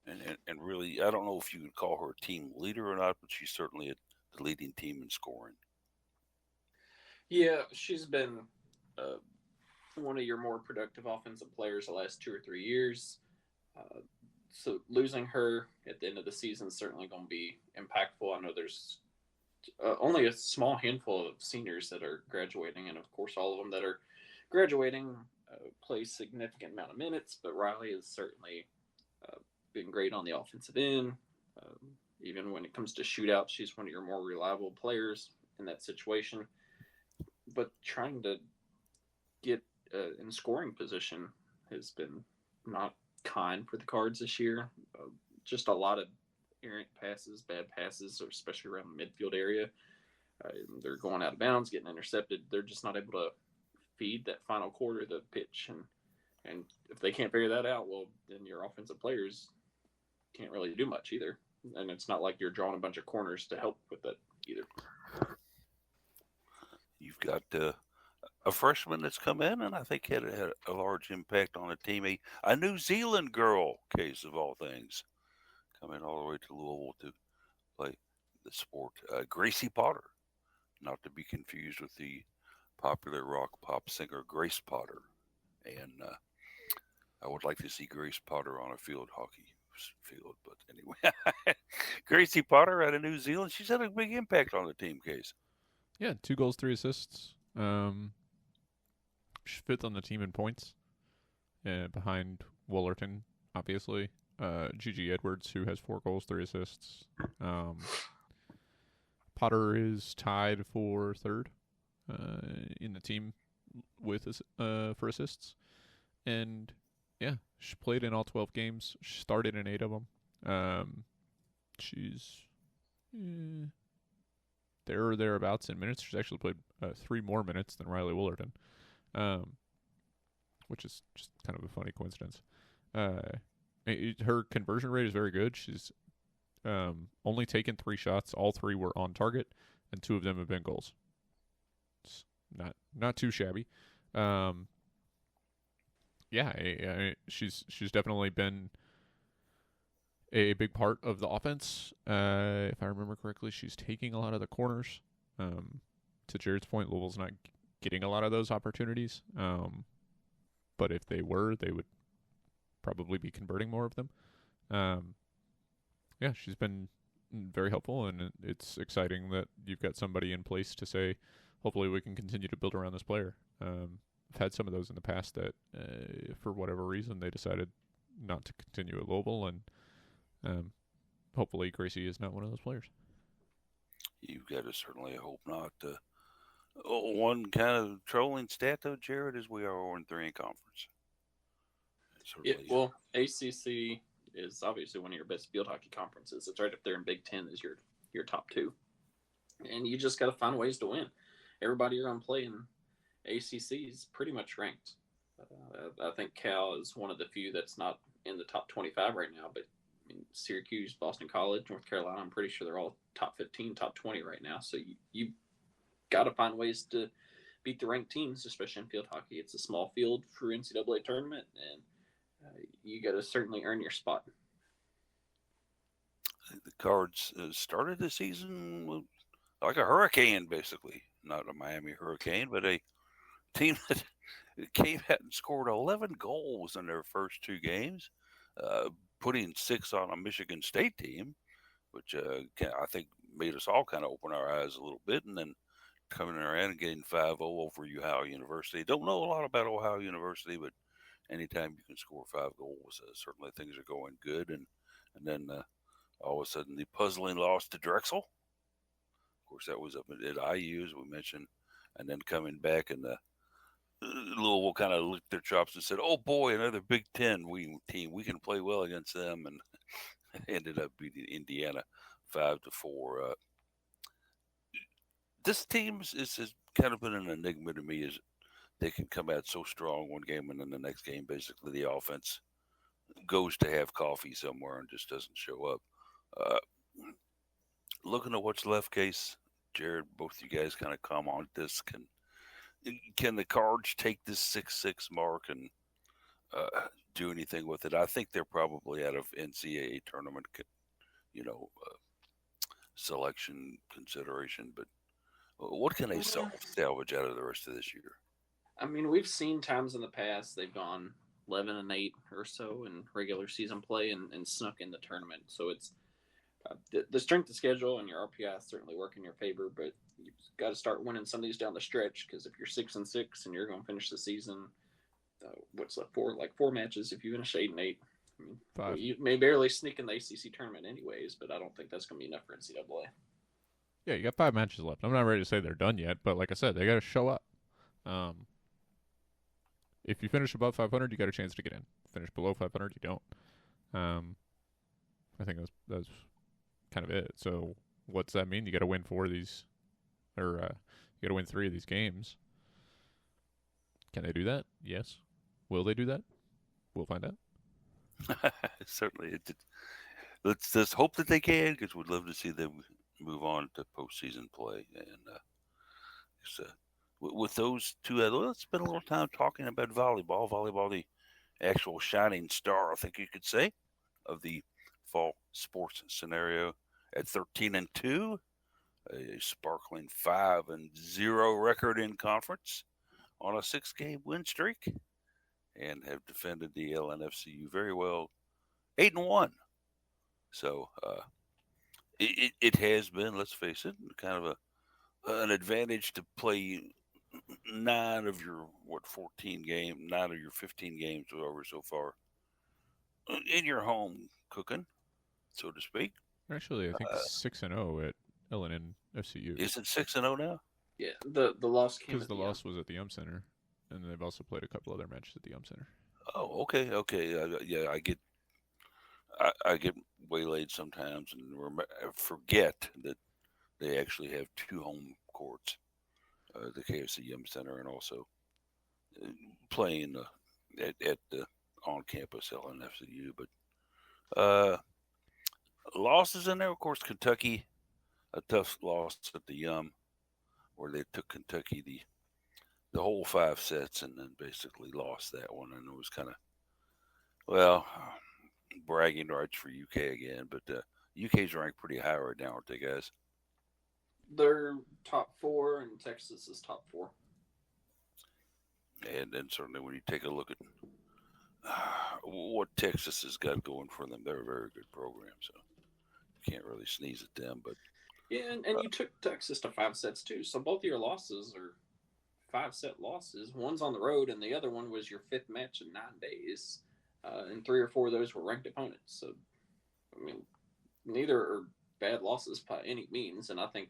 and really, I don't know if you would call her a team leader or not, but she's certainly the leading team in scoring. Yeah, she's been one of your more productive offensive players the last 2 or 3 years. So losing her at the end of the season is certainly going to be impactful. I know there's only a small handful of seniors that are graduating, and of course all of them that are graduating play a significant amount of minutes, but Riley has certainly been great on the offensive end. Even when it comes to shootouts, she's one of your more reliable players in that situation. But trying to get in scoring position has been not kind for the Cards this year. Just a lot of errant passes, bad passes, especially around the midfield area. They're going out of bounds, getting intercepted. They're just not able to feed that final quarter of the pitch. And if they can't figure that out, well, then your offensive players can't really do much either. And it's not like you're drawing a bunch of corners to help with it either. You've got a freshman that's come in and I think had a large impact on the team. A New Zealand girl, case of all things, coming all the way to Louisville to play the sport. Gracie Potter, not to be confused with the popular rock pop singer Grace Potter. And I would like to see Grace Potter on a field hockey field. But anyway, Gracie Potter out of New Zealand, she's had a big impact on the team, Case. Yeah, 2 goals, 3 assists. She's 5th on the team in points, behind Woolerton, obviously. Gigi Edwards, who has 4 goals, 3 assists. Potter is tied for 3rd in the team with for assists. And yeah, she played in all 12 games. She started in 8 of them. She's there or thereabouts in minutes. She's actually played 3 more minutes than Riley Woolerton, which is just kind of a funny coincidence. Her conversion rate is very good. She's only taken 3 shots. All 3 were on target, and 2 of them have been goals. It's not too shabby. She's definitely been a big part of the offense. If I remember correctly, she's taking a lot of the corners. To Jared's point, Louisville's not getting a lot of those opportunities. But if they were, they would probably be converting more of them. She's been very helpful, and it's exciting that you've got somebody in place to say, hopefully we can continue to build around this player. I've had some of those in the past that, for whatever reason, they decided not to continue at Louisville, and hopefully Gracie is not one of those players. You've got to certainly hope not. One kind of trolling stat, though, Jared, is we are 0-3 in conference. Yeah, well, ACC is obviously one of your best field hockey conferences. It's right up there in Big Ten as your top 2. And you just got to find ways to win. Everybody you're going to play in ACC is pretty much ranked. I think Cal is one of the few that's not in the top 25 right now, but Syracuse, Boston College, North Carolina, I'm pretty sure they're all top 15, top 20 right now. So you got to find ways to beat the ranked teams, especially in field hockey. It's a small field for NCAA tournament, and you got to certainly earn your spot. The Cards started the season like a hurricane, basically. Not a Miami Hurricane, but a team that came out and scored 11 goals in their first 2 games, uh, putting 6 on a Michigan State team, which I think made us all kind of open our eyes a little bit, and then coming around and getting 5-0 over Ohio University. Don't know a lot about Ohio University, but anytime you can score 5 goals, certainly things are going good. And then all of a sudden, the puzzling loss to Drexel. Of course, that was up at IU, as we mentioned, and then coming back and Louisville kind of licked their chops and said, "Oh boy, another Big Ten team. We can play well against them," and ended up beating Indiana 5-4. This team has kind of been an enigma to me. Is they can come out so strong one game and then the next game, basically the offense goes to have coffee somewhere and just doesn't show up. Uh, Looking at what's left, Case, Jared, both you guys kind of come on this. Can the Cards take this 6-6 mark and do anything with it? I think they're probably out of NCAA tournament, you know, selection consideration. But what can they salvage out of the rest of this year? I mean, we've seen times in the past they've gone 11-8 or so in regular season play and snuck in the tournament. So it's the strength of schedule and your RPI certainly work in your favor, but you've got to start winning some of these down the stretch, because if you're 6-6 and you're going to finish the season, what's left, four matches if you finish 8-8. I mean, 5. well, you may barely sneak in the ACC tournament anyways, but I don't think that's going to be enough for NCAA. Yeah, you got 5 matches left. I'm not ready to say they're done yet, but like I said, they got to show up. If you finish above 500, you got a chance to get in. Finish below 500, you don't. I think that's kind of it. So what's that mean? You got to win 4 of these, or you got to win 3 of these games. Can they do that? Yes. Will they do that? We'll find out. Certainly. Let's just hope that they can, because we'd love to see them move on to postseason play. And with those two, let's spend a little time talking about volleyball. Volleyball, the actual shining star, I think you could say, of the fall sports scenario at 13-2, a sparkling 5-0 record in conference on a 6-game win streak, and have defended the LNFCU very well, 8-1. So it has been, let's face it, kind of an advantage to play 9 of your 15 games, whatever, so far in your home cooking, so to speak. Actually, I think 6-0 at LNFCU. Is it 6-0 now? Yeah, the loss came Because the loss was at the Center, and they've also played a couple other matches at the Center. Oh, okay. Yeah, I get waylaid sometimes and forget that they actually have 2 home courts, the KFC Yum Center, and also playing at the on-campus LNFCU. But losses in there, of course, Kentucky, a tough loss at the Yum, where they took Kentucky the whole 5 sets and then basically lost that one. And it was kind of, well, bragging rights for UK again. But UK's ranked pretty high right now, aren't they, guys? They're top 4, and Texas is top 4. And then certainly when you take a look at what Texas has got going for them, they're a very good program. So you can't really sneeze at them. But yeah, and you took Texas to 5 sets too. So both of your losses are 5-set losses. One's on the road, and the other one was your 5th match in 9 days. And 3 or 4 of those were ranked opponents. So, I mean, neither are bad losses by any means. And I think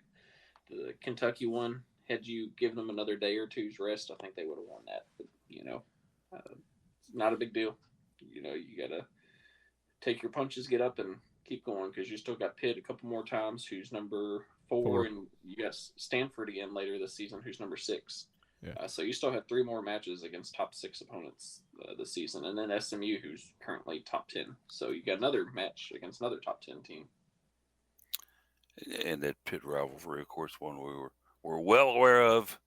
the Kentucky one, had you given them another day or two's rest, I think they would have won that. But, it's not a big deal. You got to take your punches, get up, and keep going, because you still got Pitt a couple more times, who's number 4, and you got Stanford again later this season, who's number 6. Yeah. So you still have 3 more matches against top 6 opponents this season, and then SMU, who's currently top 10. So you got another match against another top 10 team. And that Pitt rivalry, of course, one we're well aware of.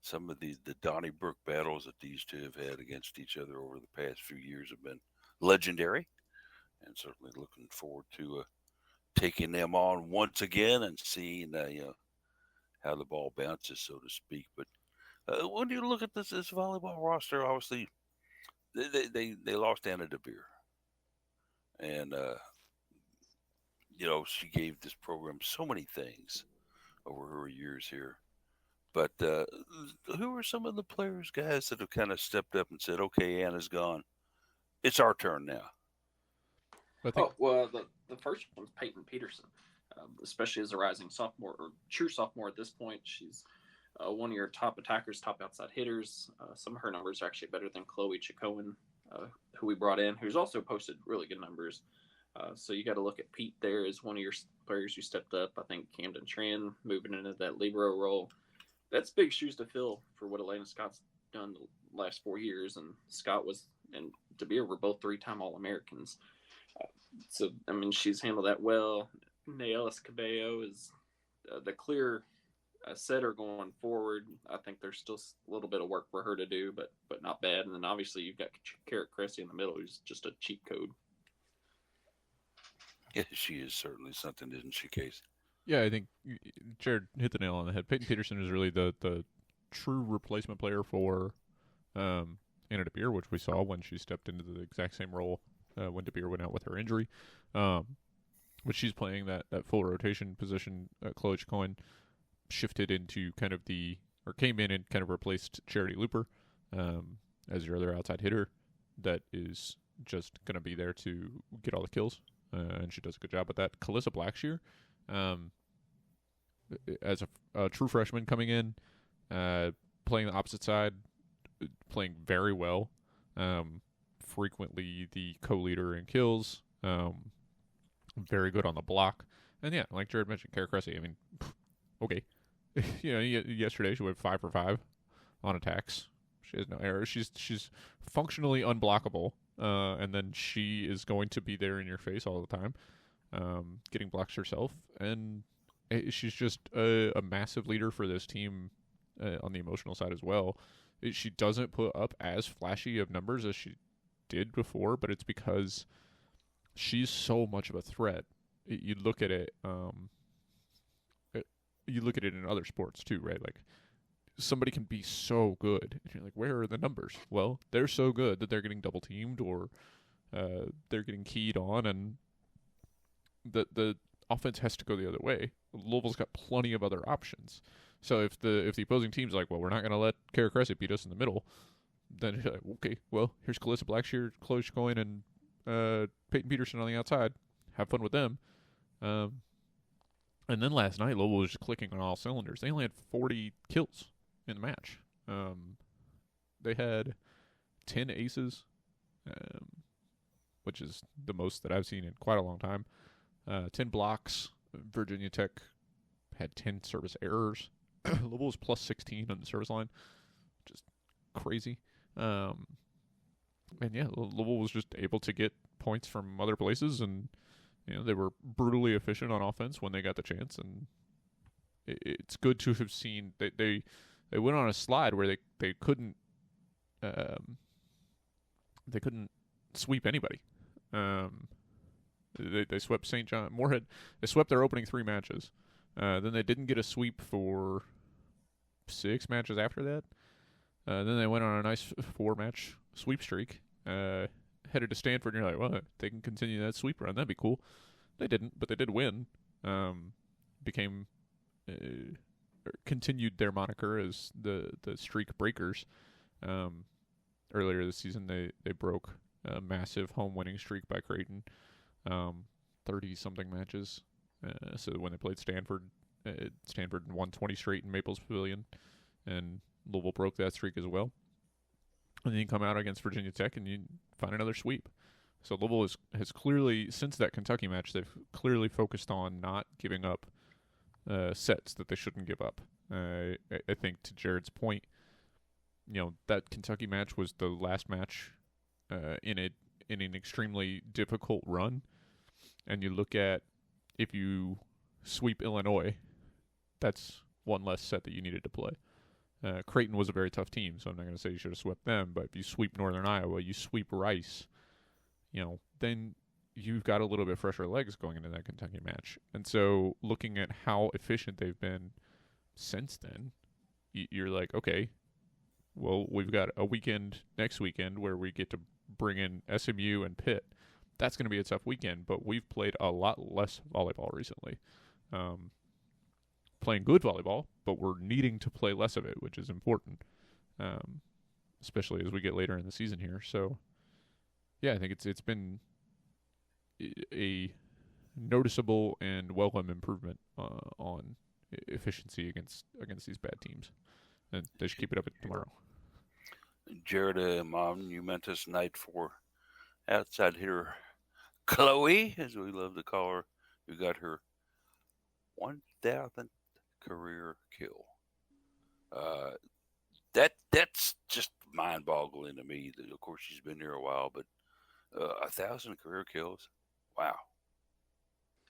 Some of the Donnybrook battles that these two have had against each other over the past few years have been legendary, and certainly looking forward to taking them on once again and seeing how the ball bounces, so to speak. But when you look at this volleyball roster, obviously they lost Anna DeBeer, and she gave this program so many things over her years here. But who are some of the players, guys, that have kind of stepped up and said, "Okay, Anna's gone. It's our turn now." I think. Oh well, the first one's Peyton Peterson, especially as a rising sophomore or true sophomore at this point. She's one of your top attackers, top outside hitters. Some of her numbers are actually better than Chloe Chicoen, who we brought in, who's also posted really good numbers. So you got to look at Pete there as one of your players who stepped up. I think Camden Tran moving into that libero role. That's big shoes to fill for what Elena Scott's done the last 4 years. And Scott and DeBeer were both 3-time All-Americans. So, I mean, she's handled that well. Naelis Cabello is the clear setter going forward. I think there's still a little bit of work for her to do, but not bad. And then obviously you've got Carrot Cressy in the middle, who's just a cheat code. Yeah, she is certainly something, isn't she, Case? Yeah, I think Jared hit the nail on the head. Peyton Peterson is really the true replacement player for Anna DeBeer, which we saw when she stepped into the exact same role when DeBeer went out with her injury. But she's playing that full rotation position. Chloe Cohen shifted into came in and kind of replaced Charity Looper as your other outside hitter that is just going to be there to get all the kills. And she does a good job with that. Calissa Blackshear, as a true freshman coming in, playing the opposite side, playing very well. Frequently the co-leader in kills. Very good on the block. And yeah, like Jared mentioned, Kara Cressy, I mean, okay. Yesterday she went 5 for 5 on attacks. She has no errors. She's functionally unblockable. And then she is going to be there in your face all the time, getting blocks herself. And she's just a massive leader for this team on the emotional side as well. She doesn't put up as flashy of numbers as she did before, but it's because she's so much of a threat. You look at it. You look at it in other sports too, right? Like somebody can be so good, and you're like, where are the numbers? Well, they're so good that they're getting double teamed or they're getting keyed on, and the offense has to go the other way. Louisville's got plenty of other options. So if the opposing team's like, well, we're not going to let Kara Cressy beat us in the middle, then you're like, okay, well, here's Calissa Blackshear, Chloe Chicoen, and Peyton Peterson on the outside. Have fun with them. And then last night, Louisville was just clicking on all cylinders. They only had 40 kills in the match. They had 10 aces, which is the most that I've seen in quite a long time. 10 blocks. Virginia Tech had 10 service errors. Louisville was plus 16 on the service line. Just crazy. And yeah, Louisville was just able to get points from other places, and they were brutally efficient on offense when they got the chance. And it's good to have seen that they went on a slide where they couldn't sweep anybody. They swept St. John Moorhead. They swept their opening 3 matches. Then they didn't get a sweep for 6 matches after that. Then they went on a nice 4-match sweep streak. Headed to Stanford, and you're like, well, they can continue that sweep run. That'd be cool. They didn't, but they did win. Continued their moniker as the streak breakers. Earlier this season, they broke a massive home winning streak by Creighton, 30-something matches. So when they played Stanford, Stanford won 20 straight in Maples Pavilion, and Louisville broke that streak as well. And then you come out against Virginia Tech and you find another sweep. So Louisville has clearly, since that Kentucky match, they've clearly focused on not giving up sets that they shouldn't give up. I think to Jared's point, that Kentucky match was the last match in an extremely difficult run. And you look at, if you sweep Illinois, that's one less set that you needed to play. Creighton was a very tough team, so I'm not going to say you should have swept them, but if you sweep Northern Iowa, you sweep Rice, then you've got a little bit fresher legs going into that Kentucky match. And so looking at how efficient they've been since then, you're like, okay, well, we've got a weekend next weekend where we get to bring in SMU and Pitt. That's going to be a tough weekend, but we've played a lot less volleyball recently. Playing good volleyball, but we're needing to play less of it, which is important, especially as we get later in the season here. So, yeah, I think it's been a noticeable and welcome improvement on efficiency against these bad teams, and they should keep it up tomorrow. Jared, monumentous night for outside hitter Chloe, as we love to call her, who got her 1,000th career kill. That's just mind-boggling to me. Of course, she's been here a while, but 1,000 career kills, wow.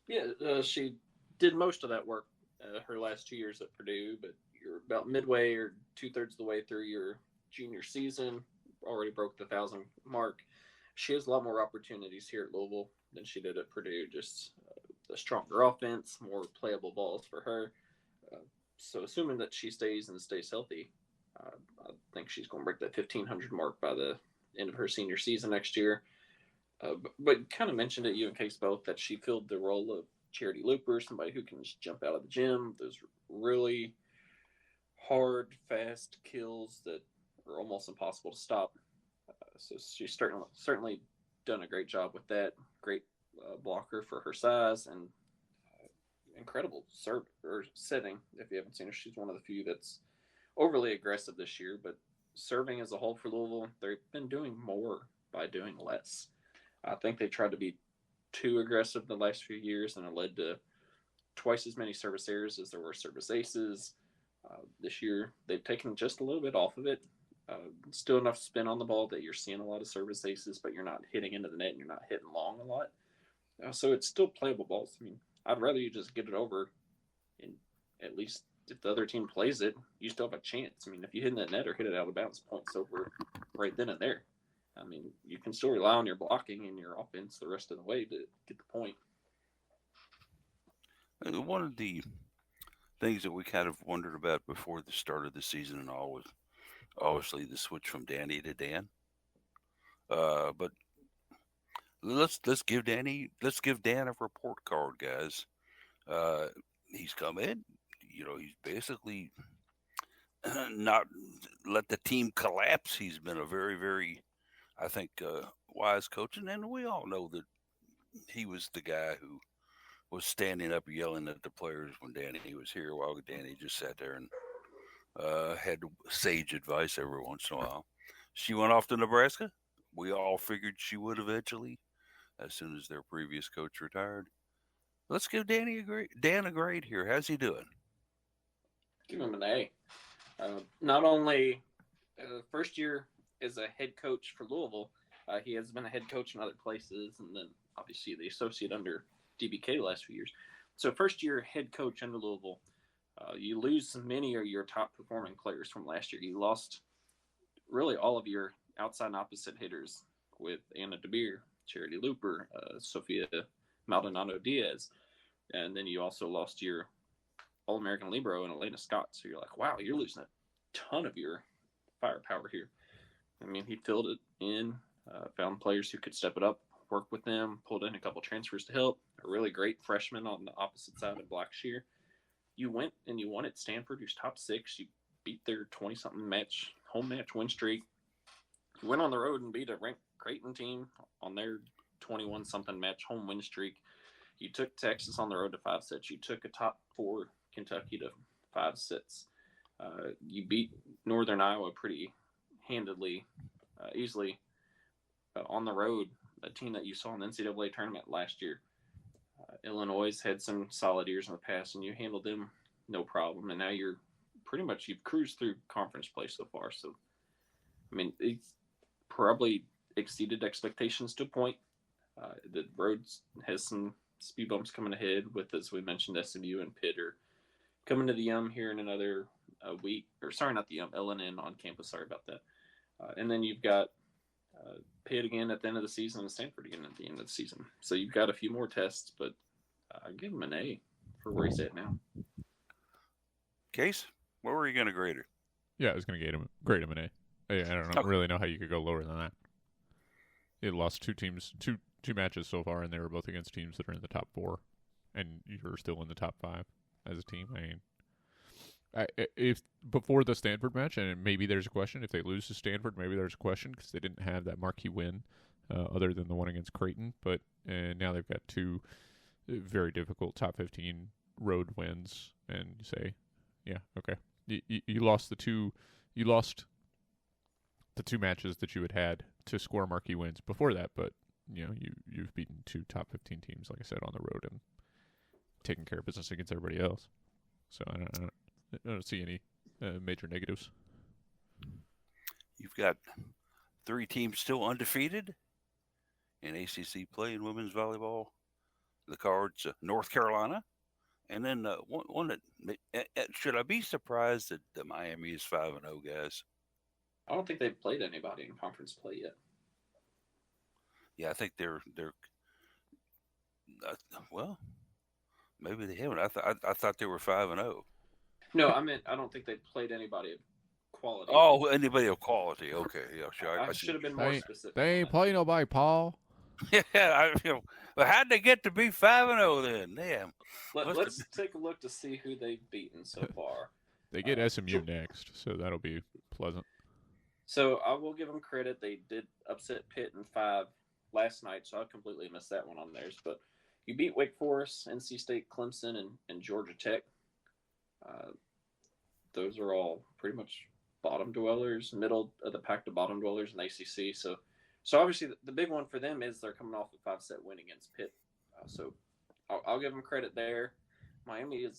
Yeah, she did most of that work her last 2 years at Purdue, but you're about midway or 2/3 of the way through your junior season, already broke the 1,000 mark. She has a lot more opportunities here at Louisville than she did at Purdue. Just a stronger offense, more playable balls for her. So assuming that she stays healthy, I think she's going to break that 1,500 mark by the end of her senior season next year. But kind of mentioned it, you and Case both, that she filled the role of Charity Looper, somebody who can just jump out of the gym. Those really hard, fast kills that are almost impossible to stop. So she's certainly done a great job with that. Great blocker for her size, and incredible serve or setting. If you haven't seen her, she's one of the few that's overly aggressive this year. But serving as a whole for Louisville, they've been doing more by doing less. I think they tried to be too aggressive the last few years, and it led to twice as many service errors as there were service aces. This year, they've taken just a little bit off of it. Still enough spin on the ball that you're seeing a lot of service aces, but you're not hitting into the net and you're not hitting long a lot. So it's still playable balls. I mean, I'd rather you just get it over, and at least if the other team plays it, you still have a chance. I mean, if you hit in that net or hit it out of bounds, points over right then and there. I mean, you can still rely on your blocking and your offense the rest of the way to get the point. One of the things that we kind of wondered about before the start of the season and all was obviously the switch from Danny to Dan. But let's give Dan a report card, guys. He's come in, he's basically not let the team collapse. He's been a very, very, I think, wise coach, and we all know that he was the guy who was standing up yelling at the players when Danny was here, while Danny just sat there and had sage advice every once in a while. She went off to Nebraska. We all figured she would eventually, as soon as their previous coach retired. Let's give Dan a grade here. How's he doing? Give him an A. Not only first year as a head coach for Louisville, he has been a head coach in other places, and then obviously the associate under DBK the last few years. So first year head coach under Louisville, you lose many of your top performing players from last year. You lost really all of your outside and opposite hitters with Anna DeBeer, Charity Looper, Sophia Maldonado Diaz. And then you also lost your All-American Libero and Elena Scott. So you're like, wow, you're losing a ton of your firepower here. I mean, he filled it in, found players who could step it up, work with them, pulled in a couple transfers to help. A really great freshman on the opposite side of Blackshear. You went and you won at Stanford, who's top 6. You beat their 20-something home match win streak. You went on the road and beat a ranked Creighton team on their 21-something match home win streak. You took Texas on the road to 5 sets. You took a top 4 Kentucky to 5 sets. You beat Northern Iowa pretty handedly, easily on the road, a team that you saw in the NCAA tournament last year. Illinois had some solid years in the past, and you handled them no problem. And now you've cruised through conference play so far. So, I mean, it's probably exceeded expectations to a point. The road has some speed bumps coming ahead with, as we mentioned, SMU and Pitt are coming to the here in another week. Or sorry, not the LNN on campus. Sorry about that. And then you've got Pitt again at the end of the season, and Stanford again at the end of the season. So you've got a few more tests, but I give him an A for where he's at now. Case, where were you going to grade it? Yeah, I was going to grade him an A. I don't really know how you could go lower than that. He lost two matches so far, and they were both against teams that are in the top 4, and you're still in the top 5 as a team. I mean, if before the Stanford match, and maybe there's a question if they lose to Stanford, maybe there's a question because they didn't have that marquee win other than the one against Creighton. But now they've got 2 very difficult top 15 road wins, and you say, yeah, okay, you lost the 2 matches that you had to score marquee wins before that, but you've beaten 2 top 15 teams, like I said, on the road and taking care of business against everybody else. So I don't see any major negatives. You've got 3 teams still undefeated in ACC play in women's volleyball. The Cards, North Carolina, and then one that should I be surprised that Miami is 5-0, guys? I don't think they've played anybody in conference play yet. Yeah, I think they're well, maybe they haven't. I thought they were 5-0. No, I meant I don't think they've played anybody of quality. Oh, anybody of quality. Okay, yeah, sure. I should have been more specific. They ain't playing nobody, Paul. Yeah, well, how'd they get to be 5-0 then? Damn. Let's take a look to see who they've beaten so far. They get SMU next, so that'll be pleasant. So I will give them credit. They did upset Pitt in 5 last night, so I completely missed that one on theirs. But you beat Wake Forest, NC State, Clemson, and Georgia Tech. Those are all pretty much bottom dwellers, middle of the pack to bottom dwellers in the ACC. So obviously the big one for them is they're coming off a 5-set win against Pitt. So I'll give them credit there. Miami has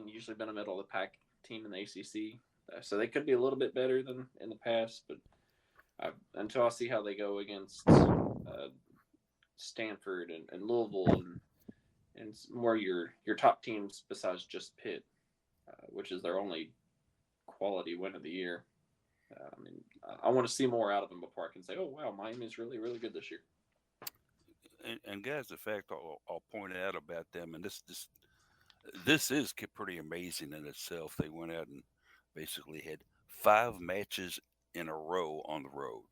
usually been a middle of the pack team in the ACC. So they could be a little bit better than in the past, but until I see how they go against Stanford and Louisville and more your top teams besides just Pitt, which is their only quality win of the year. I want to see more out of them before I can say, oh, wow, Miami's really, really good this year. And guys, the fact I'll point out about them, and this is pretty amazing in itself. They went out and basically had 5 matches in a row on the road,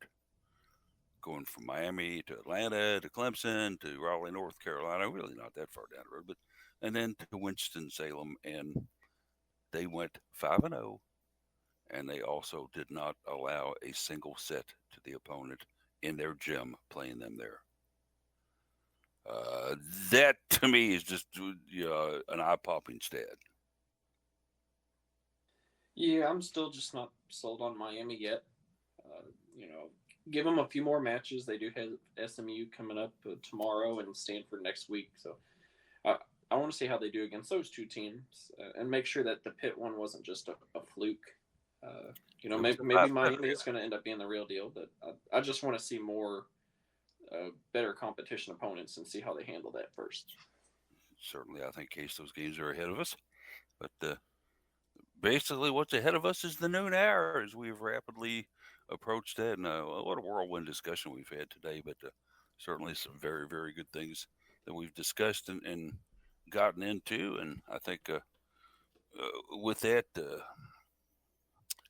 going from Miami to Atlanta to Clemson to Raleigh, North Carolina. Really not that far down the road, and then to Winston-Salem, and they went 5-0, and they also did not allow a single set to the opponent in their gym playing them there. That to me is just an eye-popping stat. Yeah, I'm still just not sold on Miami yet. Give them a few more matches. They do have SMU coming up tomorrow and Stanford next week. So I want to see how they do against those 2 teams and make sure that the Pitt one wasn't just a fluke. Maybe Miami is going to end up being the real deal, but I just want to see more better competition opponents and see how they handle that first. Certainly, I think, Case, those games are ahead of us. But basically what's ahead of us is the noon hour as we've rapidly approached that. And what a whirlwind discussion we've had today, but certainly some very, very good things that we've discussed and gotten into. And I think with that,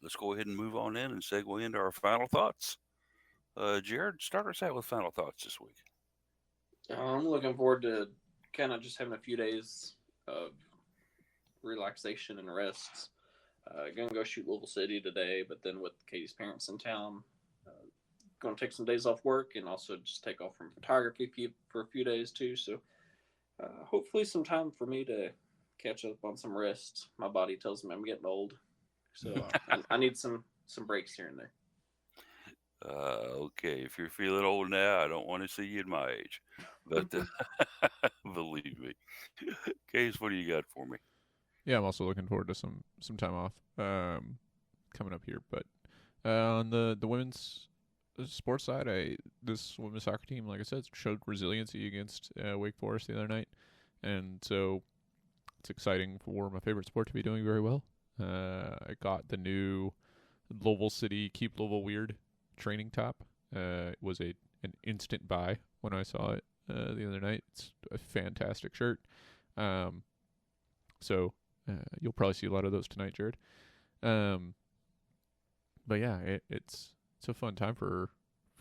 let's go ahead and move on in and segue into our final thoughts. Jared, start us out with final thoughts this week. I'm looking forward to kind of just having a few days of relaxation and rests. Going to go shoot Louisville City today, but then with Katie's parents in town, going to take some days off work and also just take off from photography for a few days too. So hopefully some time for me to catch up on some rest. My body tells me I'm getting old, so I need some breaks here and there. Okay, if you're feeling old now, I don't want to see you at my age, but believe me. Case, what do you got for me? Yeah, I'm also looking forward to some time off coming up here. But on the women's sports side, this women's soccer team, like I said, showed resiliency against Wake Forest the other night, and so it's exciting for my favorite sport to be doing very well. I got the new Louisville City Keep Louisville Weird training top It was an instant buy when I saw it the other night. It's a fantastic shirt. So you'll probably see a lot of those tonight, Jared. But yeah, it's a fun time for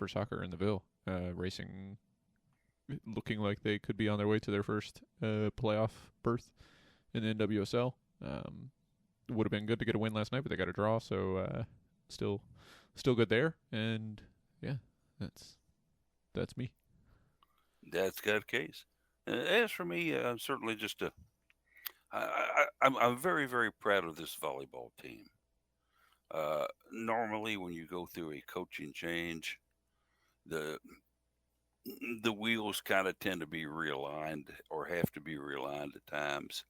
soccer in the Ville. Racing, looking like they could be on their way to their first playoff berth in the NWSL. Would have been good to get a win last night, but they got a draw, so still good there. And yeah, that's me. That's got a case. As for me, certainly just I'm very, very proud of this volleyball team. Normally, when you go through a coaching change, the the wheels kind of tend to be realigned or have to be realigned at times.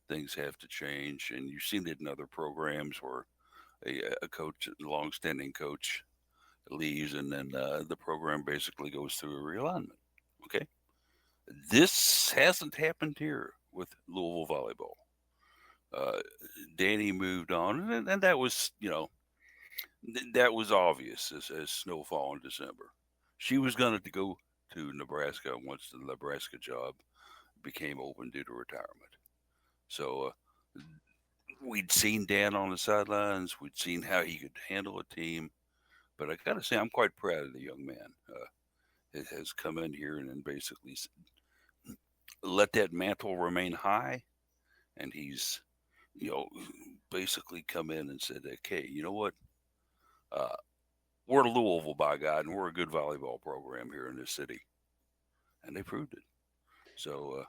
Things have to change, and you've seen it in other programs where a coach, a long-standing coach, leaves, and then the program basically goes through a realignment. Okay, this hasn't happened here with Louisville volleyball. Uh, Danny moved on, and that was, that was obvious as snowfall in December. She was going to go to Nebraska once the Nebraska job became open due to retirement. So we'd seen Dan on the sidelines. We'd seen how he could handle a team. But I got to say, I'm quite proud of the young man. It has come in here and then basically let that mantle remain high. And he's, you know, basically come in and said, okay, you know what? We're Louisville, by God, and we're a good volleyball program here in this city. And they proved it. So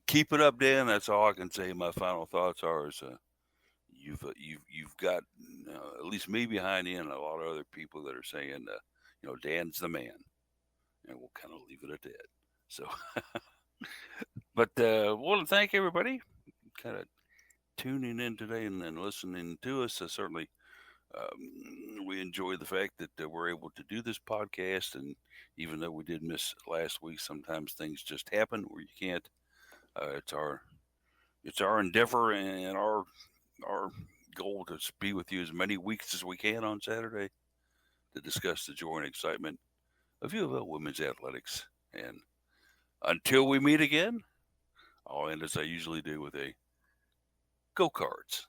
keep it up, Dan. That's all I can say. My final thoughts are is you've got at least me behind you and a lot of other people that are saying, Dan's the man. And we'll kind of leave it at that. So, but want to thank everybody kind of tuning in today and listening to us. Certainly, we enjoy the fact that we're able to do this podcast. And even though we did miss last week, sometimes things just happen where you can't. It's our endeavor and our goal to be with you as many weeks as we can on Saturday to discuss the joy and excitement of U of L women's athletics. And until we meet again, I'll end as I usually do with a go Cards.